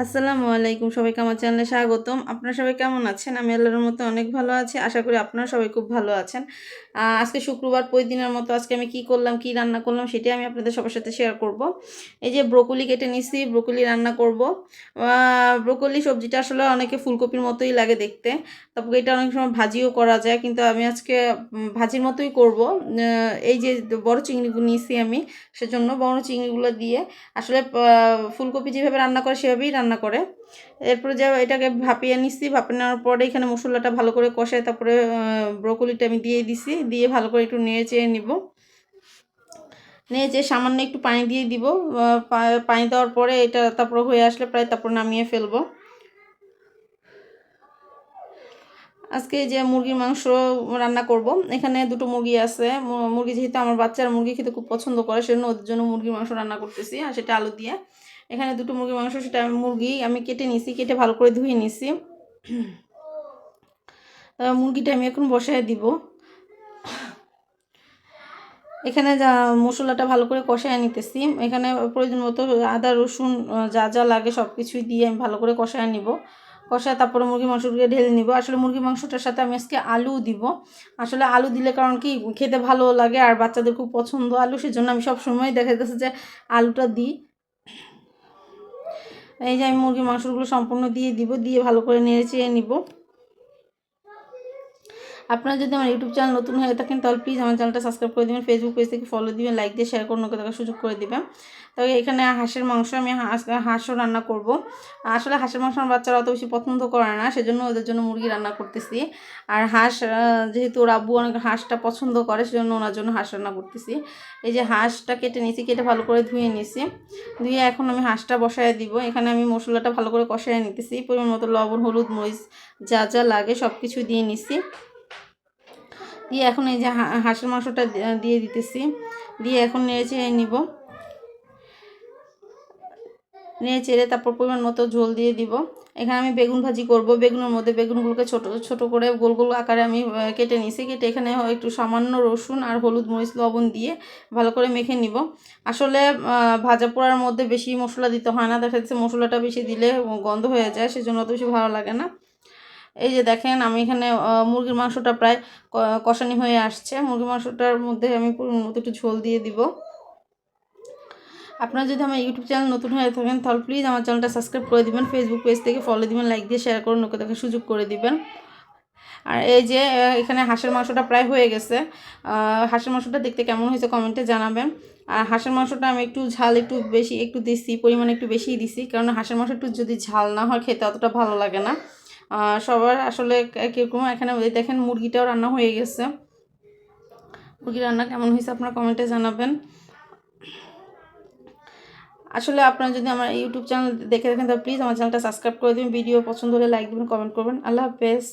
আসসালামু আলাইকুম, সবাইকে আমার চ্যানেলে স্বাগতম। আপনারা সবাই কেমন আছেন? আমি আল্লাহর মতো অনেক ভালো আছি। আশা করি আপনারা সবাই খুব ভালো আছেন। আজকে শুক্রবার, প্রতিদিনের মতো আজকে আমি কি করলাম, কি রান্না করলাম সেটাই আমি আপনাদের সবার সাথে শেয়ার করব। এই যে ব্রোকলি কেটে নিচ্ছি, ব্রোকলি রান্না করব। ব্রোকলি সবজিটা আসলে অনেকে ফুলকপির মতোই লাগে দেখতে। তারপরে এটা অনেক সময় ভাজিও করা যায়, কিন্তু আমি আজকে ভাজির মতোই করব। এই যে বড় চিংড়িগুলো নিয়েছি আমি, সেজন্য বড় চিংড়িগুলো দিয়ে আসলে ফুলকপি যেভাবে রান্না করে সেভাবেই রান্না করে। এরপরে যা এটাকে ভাপিয়ে নিচ্ছি, ভাপিয়ে নেওয়ার পরে এখানে মশলাটা ভালো করে কষায় তারপরে ব্রোকলিটা আমি দিয়ে দিছি, দিয়ে ভালো করে একটু নেড়ে চেড়ে নিব। নেড়ে সামান্য একটু পানি দিয়ে দিব। পানি দেওয়ার পরে এটা তারপর হয়ে আসলে প্রায় তারপর নামিয়ে ফেলবো। আজকে যে মুরগির মাংস রান্না করব, এখানে দুটো মুরগি আছে। মুরগি যেহেতু আমার বাচ্চারা মুরগি খেতে খুব পছন্দ করে, সেজন্য ওদের জন্য মুরগির মাংস রান্না করতেছি, আর সেটা আলু দিয়ে। এখানে দুটো মুরগির মাংস, সেটা মুরগি আমি কেটে নিছি, কেটে ভালো করে ধুয়ে নিছি। মুরগিটা আমি এখন বসায় দিব। এখানে যা মশলাটা ভালো করে কষায় নিতেছি। এখানে প্রয়োজন মতো আদা রসুন যা যা লাগে সব কিছুই দিয়ে আমি ভালো করে কষায় নিব। কষায় তারপরে মুরগির মাংসগুলো ঢেলে নিব। আসলে মুরগির মাংসটার সাথে আমি আজকে আলু দিব। আসলে আলু দিলে কারণ কি খেতে ভালো লাগে, আর বাচ্চাদের খুব পছন্দ আলু, সেজন্য আমি সবসময় দেখা যাচ্ছে যে আলুটা দিই। এই যে আমি মুরগির মাংসগুলো সম্পূর্ণ দিয়ে দিব, দিয়ে ভালো করে নেড়ে চেড়ে নিব। আপনারা যদি আমার ইউটিউব চ্যানেল নতুন হয়ে থাকেন তাহলে প্লিজ আমার চ্যানেলটা সাবস্ক্রাইব করে দেবেন, ফেসবুক পেজ থেকে ফলো দিবেন, লাইক দিয়ে শেয়ার করে দেখার সুযোগ করে দেবেন। তবে এখানে হাঁসের মাংস, আমি হাঁসও রান্না করব। আসলে হাঁসের মাংস আমার বাচ্চারা অত বেশি পছন্দ করে না, সেজন্য ওদের জন্য মুরগি রান্না করতেছি। আর হাঁস যেহেতু ওর আব্বু অনেক হাঁসটা পছন্দ করে, সেজন্য ওনার জন্য হাঁস রান্না করতেছি। এই যে হাঁসটা কেটে নিয়েছি, কেটে ভালো করে ধুয়ে নিয়েছি। ধুয়ে এখন আমি হাঁসটা বসায় দিব। এখানে আমি মশলাটা ভালো করে কষায় নিতেছি, পরিমাণ মতো লবণ, হলুদ, মরিচ যা যা লাগে সব কিছু দিয়ে নিছি। দিয়ে এখন এই যে হাঁসের মাংসটা দিয়ে দিতেছি, দিয়ে এখন নেড়ে চেড়ে নিব। নেড়ে চেড়ে তারপর পরিমাণ মতো ঝোল দিয়ে দিব। এখানে আমি বেগুন ভাজি করব। বেগুনের মধ্যে বেগুনগুলোকে ছোট ছোট করে গোল গোল আকারে আমি কেটে নিছি। কেটে এখানে একটু সামান্য রসুন আর হলুদ, মরিচ, লবণ দিয়ে ভালো করে মেখে নিব। আসলে ভাজা পোড়ার মধ্যে বেশি মশলা দিতে হয় না, দেখা যাচ্ছে মশলাটা বেশি দিলে গন্ধ হয়ে যায়, সেজন্য অত বেশি ভালো লাগে না। এই যে দেখেন আমি এখানে মুরগির মাংসটা প্রায় কষানি হয়ে আসছে। মুরগির মাংসটার মধ্যে আমি মতো একটু ঝোল দিয়ে দিব। আপনারা যদি আমার ইউটিউব চ্যানেল নতুন হয়ে থাকেন তাহলে প্লিজ আমার চ্যানেলটা সাবস্ক্রাইব করে দিবেন, ফেসবুক পেজ থেকে ফলো দিবেন, লাইক দিয়ে শেয়ার করে ওকে দেখার সুযোগ করে দিবেন। আর এই যে এখানে হাঁসের মাংসটা প্রায় হয়ে গেছে। হাঁসের মাংসটা দেখতে কেমন হয়েছে কমেন্টে জানাবেন। আর হাঁসের মাংসটা আমি একটু ঝাল একটু বেশি একটু দিছি, পরিমাণে একটু বেশিই দিছি, কারণ হাঁসের মাংস একটু যদি ঝাল না হয় খেতে অতটা ভালো লাগে না। সবার আসলে কীরকম। এখানে দেখেন মুরগিটাও রান্না হয়ে গেছে। মুরগি রান্না কেমন হয়েছে আপনারা কমেন্টে জানাবেন। আসলে আপনারা যদি আমার ইউটিউব চ্যানেল দেখে থাকেন তাহলে প্লিজ আমার চ্যানেলটা সাবস্ক্রাইব করে দেবেন, ভিডিও পছন্দ হলে লাইক দেবেন, কমেন্ট করবেন। আল্লাহ হাফেজ।